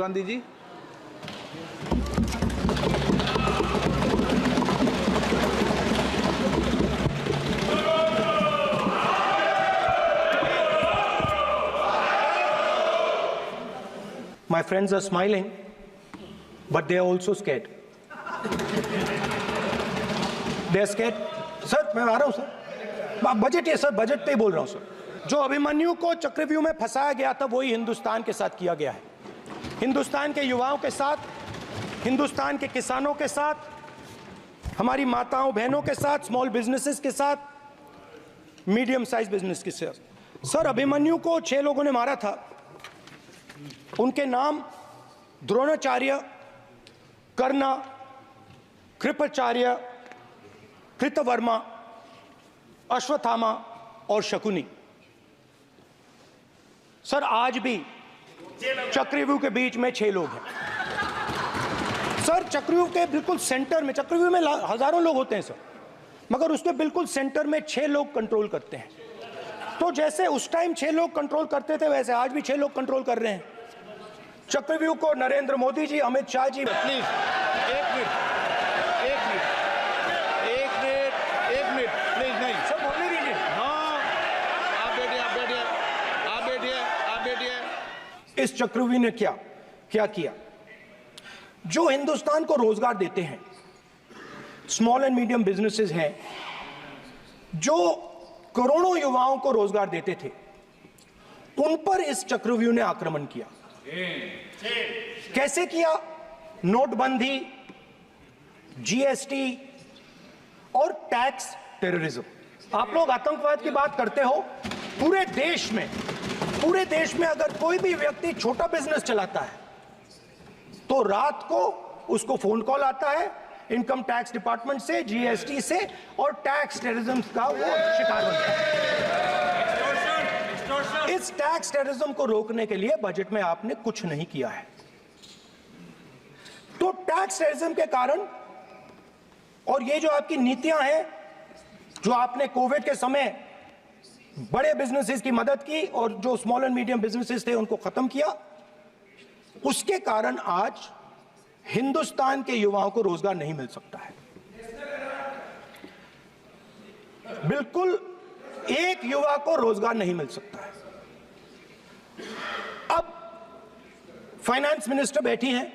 Gandhi ji. My friends are smiling, but they are also scared. They are scared. Sir मैं आ रहा हूं sir, budget है sir, budget पे ही बोल रहा हूं सर। जो अभिमन्यु को चक्रव्यूह में फंसाया गया था वही हिंदुस्तान के साथ किया गया है। हिंदुस्तान के युवाओं के साथ, हिंदुस्तान के किसानों के साथ, हमारी माताओं बहनों के साथ, स्मॉल बिजनेसेस के साथ, मीडियम साइज बिजनेस के साथ। सर अभिमन्यु को 6 लोगों ने मारा था। उनके नाम द्रोणाचार्य, कर्ण, कृपाचार्य, कृतवर्मा, अश्वत्थामा और शकुनी। सर आज भी चक्रव्यूह के बीच में 6 लोग हैं। सर चक्रव्यूह के बिल्कुल सेंटर में, चक्रव्यूह में हजारों लोग होते हैं सर, मगर उसके बिल्कुल सेंटर में 6 लोग कंट्रोल करते हैं। तो जैसे उस टाइम 6 लोग कंट्रोल करते थे वैसे आज भी 6 लोग कंट्रोल कर रहे हैं चक्रव्यूह को। नरेंद्र मोदी जी, अमित शाह जी। प्लीज एक मिनट प्लीज। नहीं सर बोलने दीजिए। हाँ, आप बैठिए। इस चक्रव्यूह ने क्या किया? जो हिंदुस्तान को रोजगार देते हैं, स्मॉल एंड मीडियम बिजनेसेस हैं, जो करोड़ों युवाओं को रोजगार देते थे, उन पर इस चक्रव्यूह ने आक्रमण किया। कैसे किया? नोटबंदी, जीएसटी और टैक्स टेररिज्म। आप लोग आतंकवाद की बात करते हो। पूरे देश में अगर कोई भी व्यक्ति छोटा बिजनेस चलाता है तो रात को उसको फोन कॉल आता है इनकम टैक्स डिपार्टमेंट से, जीएसटी से, और टैक्स टेररिज्म का वो शिकार बनता है। इस टैक्स टेररिज्म को रोकने के लिए बजट में आपने कुछ नहीं किया है। तो टैक्स टेररिज्म के कारण और ये जो आपकी नीतियां हैं, जो आपने कोविड के समय बड़े बिजनेसेस की मदद की और जो स्मॉल एंड मीडियम बिजनेसेस थे उनको खत्म किया, उसके कारण आज हिंदुस्तान के युवाओं को रोजगार नहीं मिल सकता है। बिल्कुल एक युवा को रोजगार नहीं मिल सकता है। अब फाइनेंस मिनिस्टर बैठी हैं।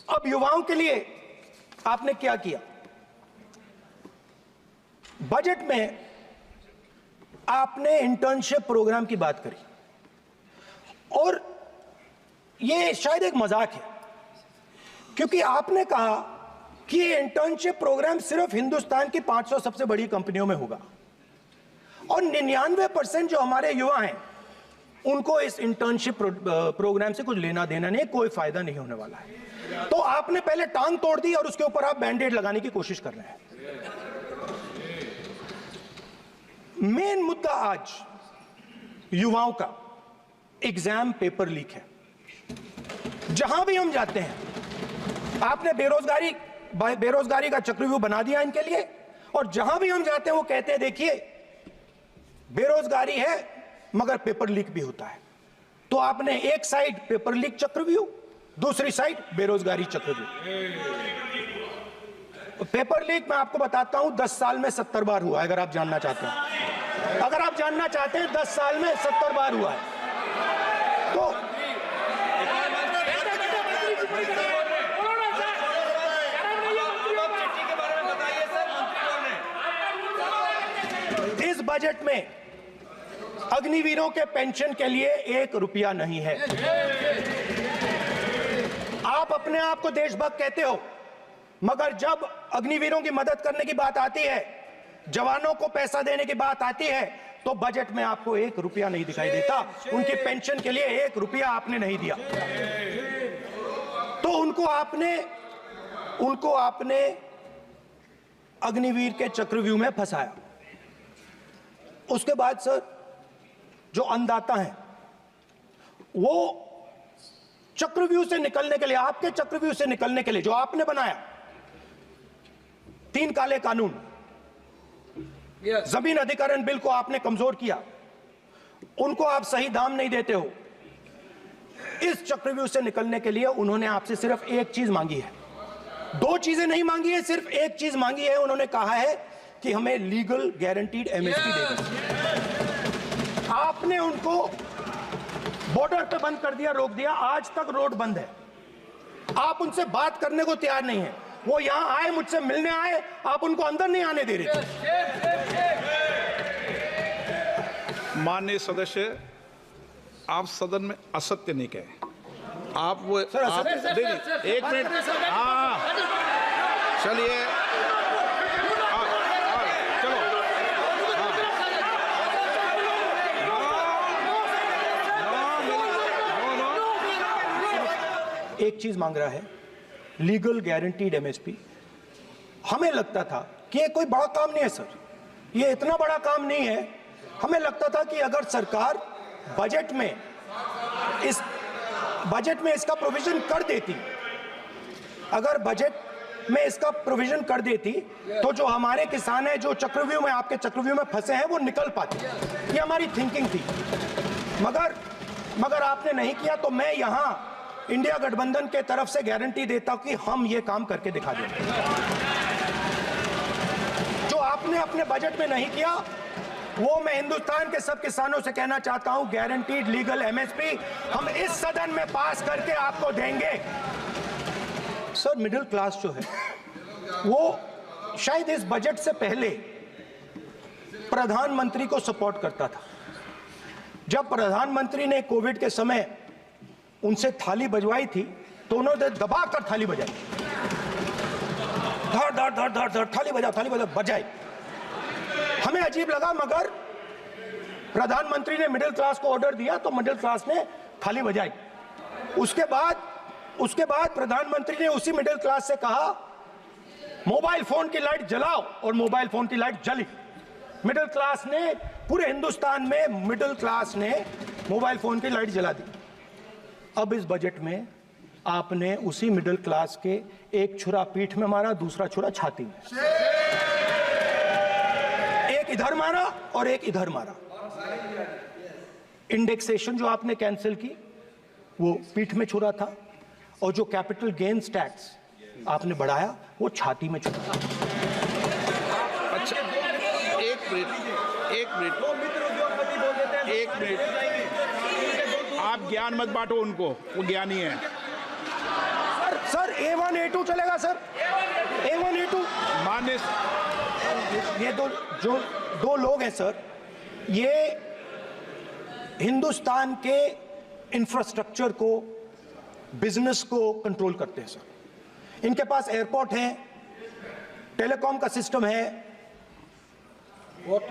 अब युवाओं के लिए आपने क्या किया? बजट में आपने इंटर्नशिप प्रोग्राम की बात करी और यह शायद एक मजाक है, क्योंकि आपने कहा कि ये इंटर्नशिप प्रोग्राम सिर्फ हिंदुस्तान की 500 सबसे बड़ी कंपनियों में होगा और 99% जो हमारे युवा हैं उनको इस इंटर्नशिप प्रोग्राम से कुछ लेना देना नहीं, कोई फायदा नहीं होने वाला है। तो आपने पहले टांग तोड़ दी और उसके ऊपर आप बैंडेड लगाने की कोशिश कर रहे हैं। मेन मुद्दा आज युवाओं का एग्जाम पेपर लीक है। जहां भी हम जाते हैं आपने बेरोजगारी का चक्रव्यूह बना दिया इनके लिए, और जहां भी हम जाते हैं वो कहते हैं देखिए बेरोजगारी है मगर पेपर लीक भी होता है। तो आपने एक साइड पेपर लीक चक्रव्यूह, दूसरी साइड बेरोजगारी चक्रव्यूह। पेपर लीक मैं आपको बताता हूं 10 साल में 70 बार हुआ है। अगर आप जानना चाहते हैं, 10 साल में 70 बार हुआ है। तो इस बजट में अग्निवीरों के पेंशन के लिए 1 रुपया नहीं है। आप अपने आप को देशभक्त कहते हो, मगर जब अग्निवीरों की मदद करने की बात आती है, जवानों को पैसा देने की बात आती है, तो बजट में आपको 1 रुपया नहीं दिखाई देता। उनकी पेंशन के लिए 1 रुपया आपने नहीं दिया। तो उनको आपने अग्निवीर के चक्रव्यूह में फंसाया। उसके बाद सर जो अन्नदाता हैं वो चक्रव्यूह से निकलने के लिए, आपके चक्रव्यूह से निकलने के लिए जो आपने बनाया 3 काले कानून, जमीन अधिग्रहण बिल को आपने कमजोर किया, उनको आप सही दाम नहीं देते हो, इस चक्रव्यूह से निकलने के लिए उन्होंने आपसे सिर्फ एक चीज मांगी है, दो चीजें नहीं मांगी है, सिर्फ एक चीज मांगी है। उन्होंने कहा है कि हमें लीगल गारंटीड एमएसपी दे दो। आपने उनको बॉर्डर पे बंद कर दिया, रोक दिया, आज तक रोड बंद है। आप उनसे बात करने को तैयार नहीं है। वो यहां आए, मुझसे मिलने आए, आप उनको अंदर नहीं आने दे रहे थे। माननीय सदस्य, आप सदन में असत्य नहीं कहे। आप वो सर, आप देखिए, एक मिनट, हाँ चलिए, चलो, एक चीज मांग रहा है, लीगल गारंटीड एमएसपी। हमें लगता था कि ये कोई बड़ा काम नहीं है सर, ये इतना बड़ा काम नहीं है। हमें लगता था कि अगर सरकार बजट में इसका प्रोविजन कर देती, अगर बजट में इसका प्रोविजन कर देती, तो जो हमारे किसान हैं जो चक्रव्यूह में, आपके चक्रव्यूह में फंसे हैं, वो निकल पाते। ये हमारी थिंकिंग थी, मगर आपने नहीं किया। तो मैं यहां इंडिया गठबंधन के तरफ से गारंटी देता हूं कि हम ये काम करके दिखा देंगे। जो आपने अपने बजट में नहीं किया, वो मैं हिंदुस्तान के सब किसानों से कहना चाहता हूं, गारंटीड लीगल एमएसपी हम इस सदन में पास करके आपको देंगे। सर, मिडिल क्लास जो है वो शायद इस बजट से पहले प्रधानमंत्री को सपोर्ट करता था। जब प्रधानमंत्री ने कोविड के समय उनसे थाली बजवाई थी, तो उन्होंने दबाकर थाली बजाई, धड़ धड़ धड़ धड़ धड़, थाली बजा बजाई। हमें अजीब लगा, मगर प्रधानमंत्री ने मिडिल क्लास को ऑर्डर दिया तो मिडिल क्लास ने थाली बजाई। उसके बाद प्रधानमंत्री ने उसी मिडिल क्लास से कहा, मोबाइल फोन की लाइट जलाओ, और मोबाइल फोन की लाइट जली। मिडिल क्लास ने, पूरे हिंदुस्तान में मिडिल क्लास ने मोबाइल फोन की लाइट जला दी। अब इस बजट में आपने उसी मिडिल क्लास के एक छुरा पीठ में मारा, दूसरा छुरा छाती में, एक इधर मारा और एक इधर मारा। इंडेक्सेशन जो आपने कैंसिल की, वो पीठ में छुरा था, और जो कैपिटल गेन्स टैक्स आपने बढ़ाया, वो छाती में छुरा। अच्छा, एक मिनट, आप ज्ञान मत बांटो उनको, वो ज्ञानी है। सर A1 A2 चलेगा सर, A1 A2। माननीय, ये दो लोग हैं सर, ये हिंदुस्तान के इंफ्रास्ट्रक्चर को, बिजनेस को कंट्रोल करते हैं सर। इनके पास एयरपोर्ट है, टेलीकॉम का सिस्टम है,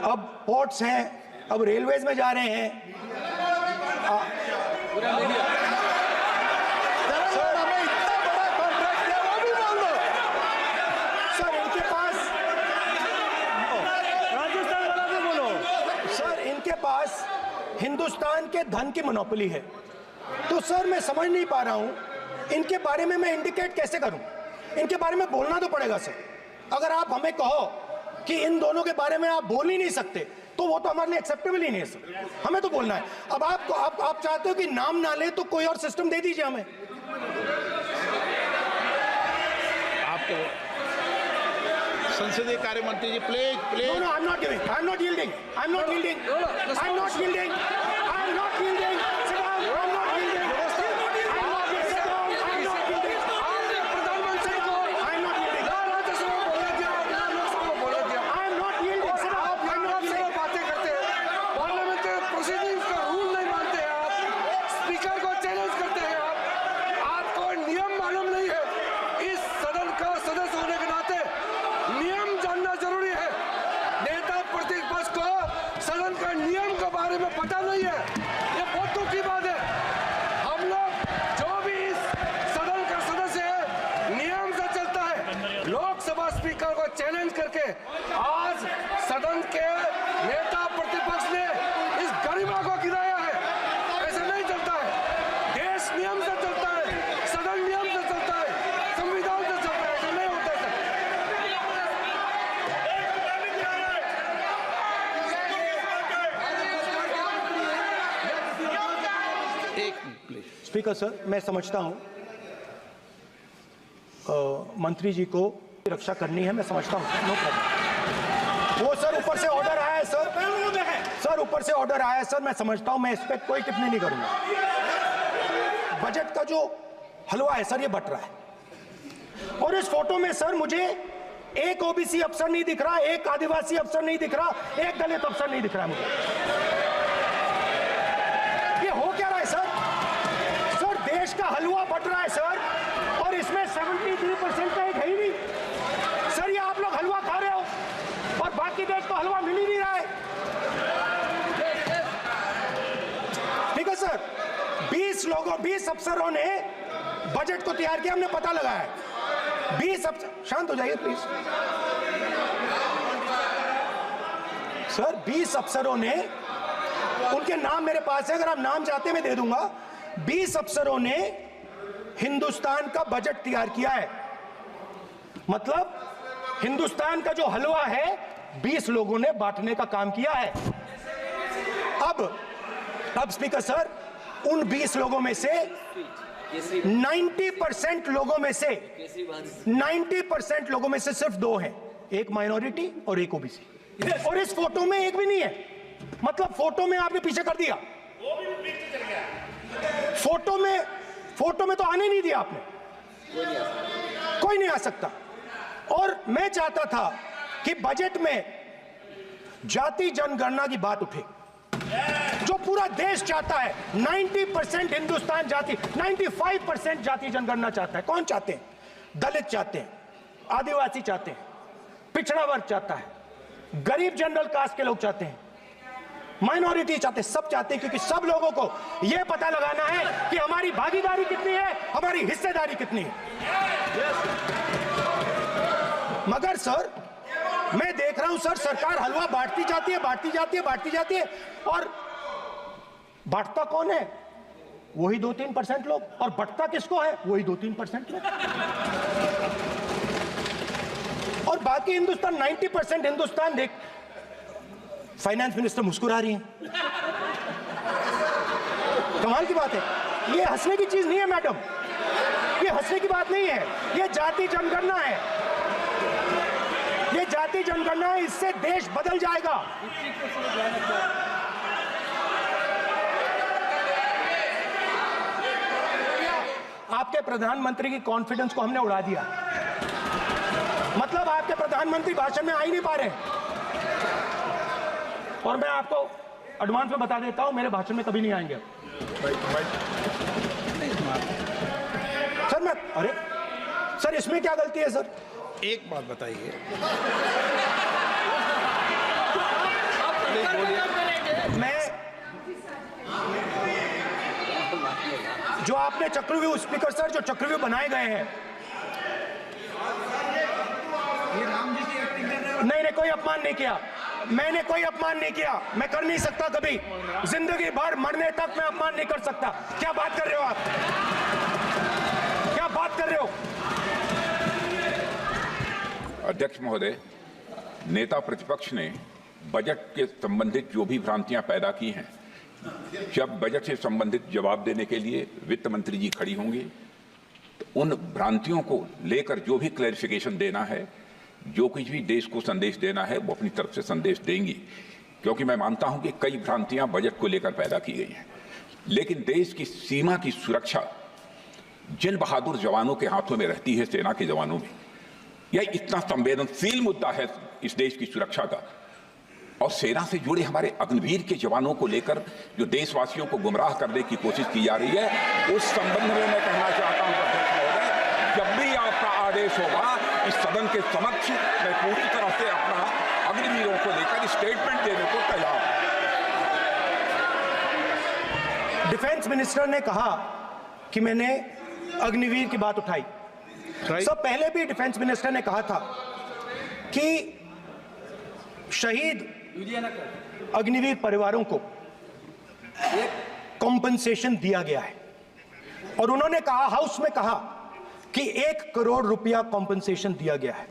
अब पोर्ट्स हैं, अब रेलवेज में जा रहे हैं। सर, इनके पास हिंदुस्तान के धन की मोनोपोली है। तो सर, मैं समझ नहीं पा रहा हूं, इनके बारे में मैं इंडिकेट कैसे करूं? इनके बारे में बोलना तो पड़ेगा सर। अगर आप हमें कहो कि इन दोनों के बारे में आप बोल ही नहीं सकते, तो वो तो हमारे लिए एक्सेप्टेबल ही नहीं है सर। हमें तो बोलना है। अब आप चाहते हो कि नाम ना ले, तो कोई और सिस्टम दे दीजिए हमें। आपको संसदीय कार्य मंत्री जी, please. No, I'm not giving. I'm not yielding. I'm not yielding. I'm not yielding. I'm not yielding. Sit down. I'm not yielding. I'm not yielding. I'm not yielding. Sit down. I'm not yielding. प्रधानमंत्री को I'm not yielding. Rajya Sabha में बोला दिया, लोकसभा में बोला दिया। I'm not yielding. Sit down. I'm not yielding. बातें करते हैं, पार्लियामेंट्री प्रोसीडिंग्स का रूल नहीं मानते हैं आप, स्पीकर को चैलेंज करते हैं आपको नियम मालूम नहीं है। इस सदन का सदस्य होने के नाते नियम जानना जरूरी है। नेता प्रतिपक्ष को सदन का नियम के बारे में पता नहीं है, ये बहुत दुख की बात है। हम लोग जो भी इस सदन का सदस्य है, नियम से चलता है। लोकसभा स्पीकर को चैलेंज करके आज सदन के नेता प्रतिपक्ष ने इस गरिमा को गिराया है। ऐसा नहीं चलता है। देश नियम से चलता है, सदन नियम से चलता है, संविधान से चलता है। ऐसा नहीं होता है सर। एक मिनट प्लीज। स्पीकर सर, मैं समझता हूं मंत्री जी को रक्षा करनी है, मैं समझता हूं, नो प्रॉब्लम। वो सर ऊपर से ऑर्डर आया है सर, ऊपर से ऑर्डर आया है सर, मैं समझता हूं, मैं इस पर कोई टिप्पणी नहीं करूंगा। बजट का जो हलवा है सर, ये बट रहा है, और इस फोटो में सर मुझे एक ओबीसी अफसर नहीं दिख रहा, एक आदिवासी अफसर नहीं दिख रहा, एक दलित अफसर नहीं दिख रहा मुझे। ये हो क्या रहा है सर? सर देश का हलवा बट रहा है सर, और इसमें 73% का एक है ही नहीं सर। ये आप लोग हलवा खा रहे हो और बाकी देश को हलवा मिल ही नहीं रहा है। ठीक है सर, 20 अफसरों ने बजट को तैयार किया, हमने पता लगाया है। 20 अफसर, शांत हो जाइए प्लीज सर। 20 अफसरों ने, उनके नाम मेरे पास है, अगर आप नाम चाहते मैं दे दूंगा। 20 अफसरों ने हिंदुस्तान का बजट तैयार किया है। मतलब हिंदुस्तान का जो हलवा है 20 लोगों ने बांटने का काम किया है। अब स्पीकर सर, उन 20 लोगों में से 90% लोगों में से 90% लोगों में से सिर्फ 2 हैं, एक माइनॉरिटी और एक ओबीसी। और इस फोटो में एक भी नहीं है। मतलब फोटो में आपने पीछे कर दिया, फोटो में तो आने नहीं दिया आपने, कोई नहीं आ सकता। और मैं चाहता था कि बजट में जाति जनगणना की बात उठे, जो पूरा देश चाहता है। 90% हिंदुस्तान जाति, 95% जाति जनगणना चाहता है। कौन चाहते हैं? दलित चाहते हैं, आदिवासी चाहते हैं, पिछड़ा वर्ग चाहता है, गरीब जनरल कास्ट के लोग चाहते हैं, माइनॉरिटी चाहते हैं, सब चाहते हैं, क्योंकि सब लोगों को यह पता लगाना है कि हमारी भागीदारी कितनी है, हमारी हिस्सेदारी कितनी है। मगर सर मैं देख रहा हूं सर, सरकार हलवा बांटती जाती है, और बांटता कौन है? वही 2-3% लोग, और बंटता किसको है? वही 2-3% लोग। और बाकी हिंदुस्तान, 90% हिंदुस्तान देख। फाइनेंस मिनिस्टर मुस्कुरा रही हैं, कमाल की बात है। ये हंसने की चीज नहीं है मैडम, ये हंसने की बात नहीं है, ये जाति जनगणना है, ये जाति जनगणना है। इससे देश बदल जाएगा। आपके प्रधानमंत्री की कॉन्फिडेंस को हमने उड़ा दिया। मतलब आपके प्रधानमंत्री भाषण में आ ही नहीं पा रहे। और मैं आपको एडवांस में बता देता हूं, मेरे भाषण में कभी नहीं आएंगे सर। अरे सर, इसमें क्या गलती है सर? एक बात बताइए, मैं जो आपने चक्रव्यूह, स्पीकर सर, जो चक्रव्यूह बनाए गए हैं, नहीं, कोई अपमान नहीं किया, मैंने कोई अपमान नहीं किया, मैं कर नहीं सकता कभी, जिंदगी भर मरने तक मैं अपमान नहीं कर सकता। क्या बात कर रहे हो आप? क्या बात कर रहे हो? अध्यक्ष महोदय, नेता प्रतिपक्ष ने बजट के संबंधित जो भी भ्रांतियां पैदा की हैं, जब बजट से संबंधित जवाब देने के लिए वित्त मंत्री जी खड़ी होंगी तो उन भ्रांतियों को लेकर जो भी क्लैरिफिकेशन देना है, जो कुछ भी देश को संदेश देना है, वो अपनी तरफ से संदेश देंगी। क्योंकि मैं मानता हूं कि कई भ्रांतियां बजट को लेकर पैदा की गई हैं, लेकिन देश की सीमा की सुरक्षा जिन बहादुर जवानों के हाथों में रहती है, सेना के जवानों में, यह इतना संवेदनशील मुद्दा है इस देश की सुरक्षा का। और सेना से जुड़े हमारे अग्निवीर के जवानों को लेकर जो देशवासियों को गुमराह करने की कोशिश की जा रही है, उस संबंध में मैं कहना चाहता हूं अध्यक्ष महोदय, जब भी आपका आदेश होगा इस सदन के समक्ष मैं पूरी तरह से अपना अग्निवीरों को लेकर स्टेटमेंट देने को तैयार हूं। डिफेंस मिनिस्टर ने कहा कि मैंने अग्निवीर की बात उठाई। सब पहले भी डिफेंस मिनिस्टर ने कहा था कि शहीद अग्निवीर परिवारों को कॉम्पनसेशन दिया गया है, और उन्होंने कहा, हाउस में कहा कि 1 करोड़ रुपया कॉम्पनसेशन दिया गया है।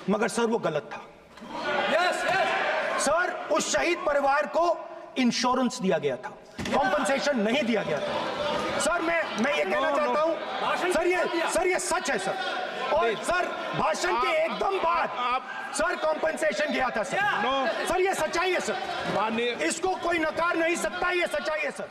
मगर सर वो गलत था। सर उस शहीद परिवार को इंश्योरेंस दिया गया था, कॉम्पनसेशन नहीं दिया गया था। सर मैं ये कहना चाहता हूं सर ये सच है सर। और सर भाषण के एकदम बाद सर कॉम्पनसेशन गया था सर। सर ये सच्चाई है सर, इसको कोई नकार नहीं सकता, ये सच्चाई है सर।